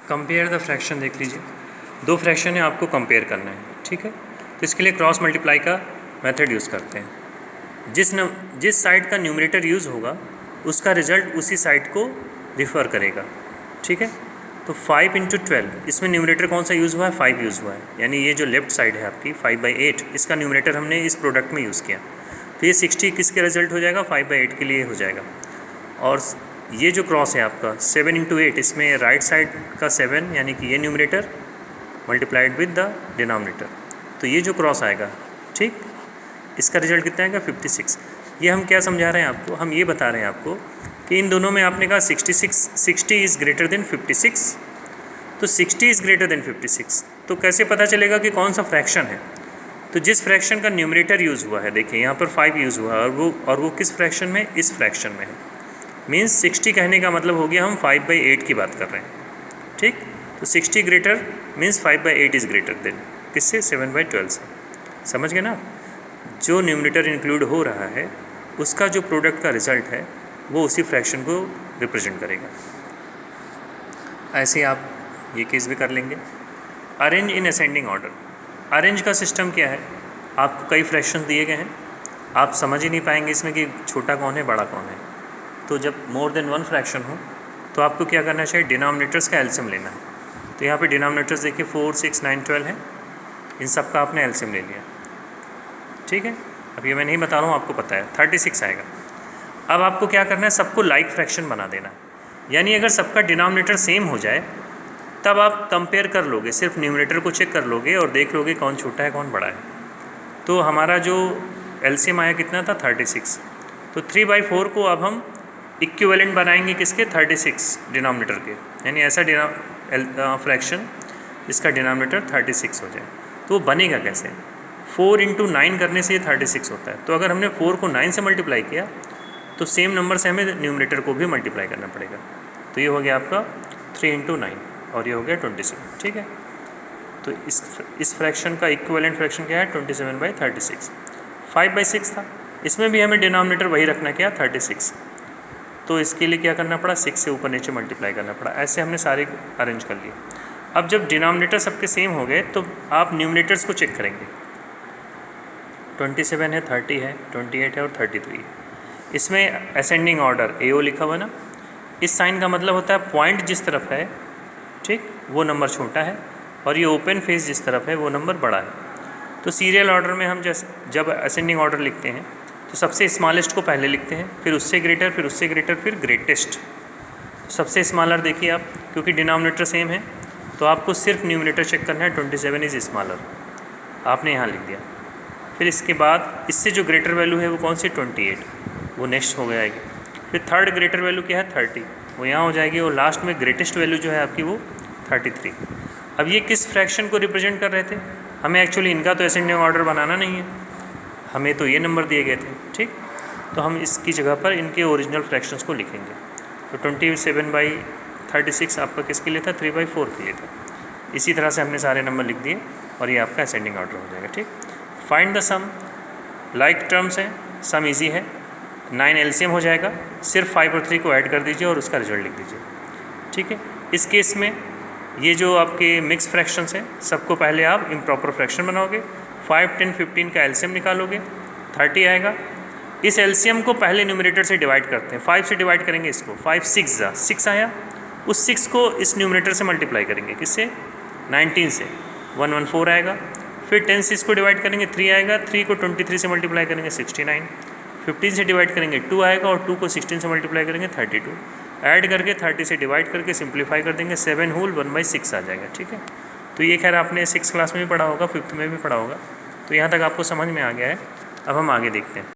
Compare the fraction देख लीजिए, दो फ्रैक्शन है आपको कंपेयर करना है, ठीक है। तो इसके लिए क्रॉस मल्टीप्लाई का मेथड यूज़ करते हैं। जिस साइड का न्यूमरेटर यूज़ होगा उसका रिजल्ट उसी साइड को रिफ़र करेगा, ठीक है। तो 5 × 12 इसमें न्यूमरेटर कौन सा यूज़ हुआ है, 5 यूज़ हुआ है, यानी ये जो लेफ्ट साइड है आपकी 5/8 इसका न्यूमरेटर हमने इस प्रोडक्ट में यूज़ किया। तो ये 60 किसके रिजल्ट हो जाएगा, 5/8 के लिए हो जाएगा। और ये जो क्रॉस है आपका 7 × 8 इसमें राइट साइड का 7 यानी कि ये numerator multiplied with the denominator, तो ये जो क्रॉस आएगा, ठीक, इसका रिजल्ट कितना आएगा 56। ये हम क्या समझा रहे हैं आपको, हम ये बता रहे हैं आपको कि इन दोनों में आपने कहा 60 इज़ ग्रेटर देन 56, तो 60 इज़ ग्रेटर देन 56, तो कैसे पता चलेगा कि कौन सा फ्रैक्शन है। तो जिस फ्रैक्शन का न्यूमरेटर यूज़ हुआ है, देखिए यहाँ पर 5 यूज़ हुआ है और वो किस फ्रैक्शन में, इस फ्रैक्शन में है। मीन्स 60 कहने का मतलब हो गया हम 5/8 की बात कर रहे हैं, ठीक। तो 60 greater means 5/8 is greater than किससे, 7/12 से। समझ गए ना, जो न्यूमरेटर इंक्लूड हो रहा है उसका जो प्रोडक्ट का रिजल्ट है वो उसी फ्रैक्शन को रिप्रेजेंट करेगा। ऐसे आप ये केस भी कर लेंगे। Arrange in ascending order, arrange का सिस्टम क्या है, आपको कई फ्रैक्शन दिए गए हैं, आप समझ ही नहीं पाएंगे इसमें कि छोटा कौन है बड़ा कौन है। तो जब मोर देन 1 फ्रैक्शन हो तो आपको क्या करना चाहिए, डिनोमिनेटर्स का एलसीएम लेना है। तो यहाँ पे डिनोमिनेटर्स देखिए 4, 6, 9, 12 है, इन सब का आपने एलसीएम ले लिया, ठीक है। अब ये मैं नहीं बता रहा हूँ, आपको पता है 36 आएगा। अब आपको क्या करना है, सबको लाइक फ्रैक्शन बना देना है, यानी अगर सबका डिनोमिनेटर सेम हो जाए तब आप कंपेयर कर लोगे, सिर्फ न्यूमरेटर को चेक कर लोगे और देख लोगे कौन छोटा है कौन बड़ा है। तो हमारा जो एलसीएम आया कितना था, 36। तो 3/4 को अब हम इक्विवेलेंट बनाएंगे किसके, 36 डिनोमिनेटर के, यानी ऐसा फ्रैक्शन जिसका डिनोमिनेटर 36 हो जाए। तो वो बनेगा कैसे, 4 × 9 करने से ये 36 होता है। तो अगर हमने 4 को 9 से मल्टीप्लाई किया तो सेम नंबर से हमें न्यूमरेटर को भी मल्टीप्लाई करना पड़ेगा। तो ये हो गया आपका 3 × 9 और ये हो गया 27, ठीक है। तो इस फ्रैक्शन का इक्विवेलेंट फ्रैक्शन क्या है, 27/36। 5/6 था, इसमें भी हमें डिनोमिनेटर वही रखना क्या, 36। तो इसके लिए क्या करना पड़ा, 6 से ऊपर नीचे मल्टीप्लाई करना पड़ा। ऐसे हमने सारे अरेंज कर लिए। अब जब डिनोमिनेटर सबके सेम हो गए तो आप न्यूमरेटर्स को चेक करेंगे। 27 है, 30 है, 28 है और 33 है। इसमें असेंडिंग ऑर्डर AO लिखा हुआ ना, इस साइन का मतलब होता है पॉइंट जिस तरफ है, ठीक, वो नंबर छोटा है, और ये ओपन फेस जिस तरफ है वो नंबर बड़ा है। तो सीरियल ऑर्डर में हम जब असेंडिंग ऑर्डर लिखते हैं तो सबसे स्मॉलेस्ट को पहले लिखते हैं, फिर उससे ग्रेटर, फिर उससे ग्रेटर, फिर ग्रेटेस्ट। सबसे स्मॉलर देखिए आप, क्योंकि डिनोमिनेटर सेम है तो आपको सिर्फ न्यूमरेटर चेक करना है, 27 इज़ स्मॉलर, आपने यहाँ लिख दिया। फिर इसके बाद इससे जो ग्रेटर वैल्यू है वो कौन सी, 28, वो नेक्स्ट हो जाएगी। फिर थर्ड ग्रेटर वैल्यू क्या है, 30, वो यहाँ हो जाएगी। और लास्ट में ग्रेटेस्ट वैल्यू जो है आपकी वो 33। अब ये किस फ्रैक्शन को रिप्रेजेंट कर रहे थे, हमें एक्चुअली इनका तो असेंडिंग ऑर्डर बनाना नहीं है, हमें तो ये नंबर दिए गए थे, ठीक। तो हम इसकी जगह पर इनके ओरिजिनल फ्रैक्शंस को लिखेंगे। तो 27/36 आपका किसके लिए था, 3/4 के लिए था। इसी तरह से हमने सारे नंबर लिख दिए और ये आपका असेंडिंग ऑर्डर हो जाएगा, ठीक। Find the sum, like terms है, सम इजी है, 9 एलसीएम हो जाएगा, सिर्फ 5 और 3 को ऐड कर दीजिए और उसका रिजल्ट लिख दीजिए, ठीक है। इस केस में ये जो आपके मिक्स फ्रैक्शंस हैं सबको पहले आप इम्प्रॉपर फ्रैक्शन बनाओगे, 5, 10, 15 का एलसीएम निकालोगे, 30 आएगा। इस एलसीएम को पहले न्यूमरेटर से डिवाइड करते हैं, 5 से डिवाइड करेंगे इसको, 5 6 आया, उस 6 को इस न्यूमरेटर से मल्टीप्लाई करेंगे, किससे, 19 से, 114 आएगा। फिर 10 से इसको डिवाइड करेंगे, 3 आएगा, 3 को 23 से मल्टीप्लाई करेंगे, 69, 15 से डिवाइड करेंगे 2 आएगा, और 2 को 16 से मल्टीप्लाई करेंगे 32, ऐड करके 30 से डिवाइड करके सिंप्लीफाई कर देंगे, 7 होल 1/6 आ जाएगा, ठीक है। तो ये खैर आपने 6 क्लास में भी पढ़ा होगा, 5th में भी पढ़ा होगा। तो यहाँ तक आपको समझ में आ गया है। अब हम आगे देखते हैं।